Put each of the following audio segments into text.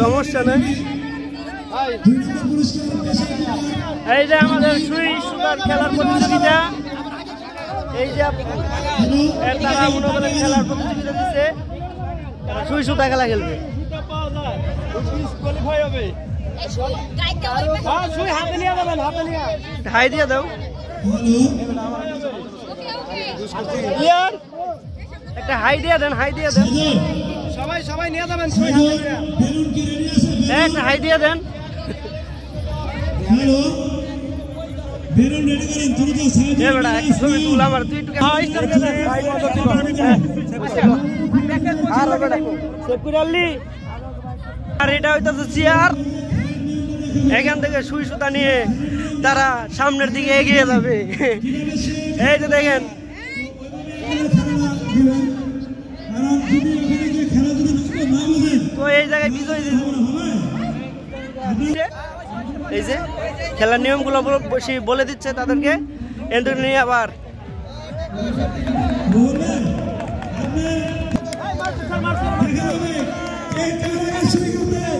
সমস্যা নেই। এই যে আমাদের সুই সুতার খেলার প্রতিযোগিতা, এই যে তারা মনে করেন খেলার প্রতিযোগিতা দিচ্ছে, সুই সুতা খেলা খেলবে। হাই দিয়ে দাও, একটা হাই দিয়ে দেন, হাই দিয়ে দেন, সবাই নিয়ে যাবেন, একটা হাই দিয়ে দেন। আর এটা হইতেছে চেয়ার, এখান থেকে সুই সুতা নিয়ে তারা সামনের দিকে এগিয়ে যাবে। এই যে দেখেন, তো এই জায়গায় বিজয়, এই যে খেলার নিয়মগুলো বলে দিচ্ছে তাদেরকে, এদের নিয়ে আবার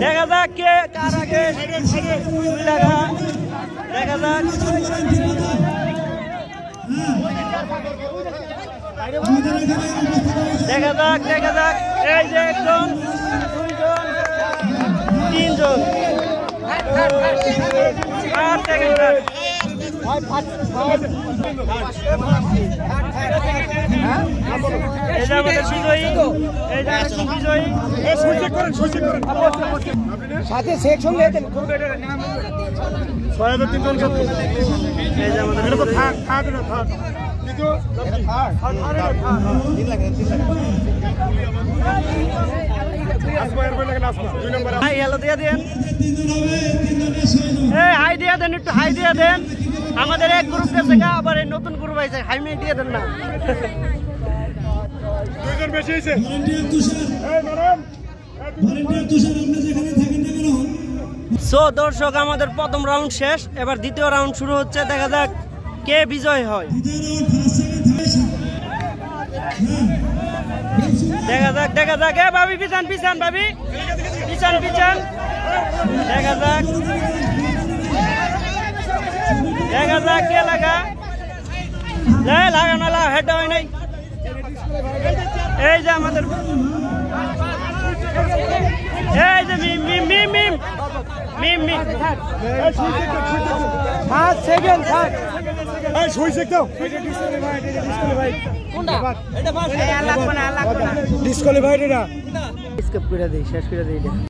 দেখা যাক কে কার আগে লাগা, দেখা যাক। দেখা যাক, দেখা যাক, এই যে একজন, দুইজন, তিনজন, আর সেকেন্ডার। এই যে আমাদের বিজয়ী, এই যে বিজয়ী সাথে শেখ সঙ্গে এই যে আমাদের হাই হ্যালো দিয়ে দেন, হাই দিয়ে দেন, একটু হাই দিয়ে দেন। আমাদের এক গ্রুপ গেছে, আবার এই নতুন গ্রুপ আইছে, হাই মেয়ে দিয়ে দেন না। সো দর্শক, আমাদের প্রথম রাউন্ড শেষ, এবার দ্বিতীয় রাউন্ড শুরু হচ্ছে। দেখা যাক কে বিজয় হয়, দেখা যাক, দেখা যাক। এ ভাবি পিছান, পিছান ভাবি, পিছান, পিছান। দেখা যাক, দেখা যাক কে লাগা, লাগা না লাগা, হেড হয় নাই। এই যে আমাদের, এই যে মিম মিম মিম মিম মিম মিম, ফার্স্ট সেকেন্ড থার্ড, এই সুই চেক দাও, ভাই কোনটা এটা ফার্স্ট, লাগবে না, লাগবে না, ডিসকোয়ালিফাইড। এটা স্কিপ করে দেই, শেষ করে দেই।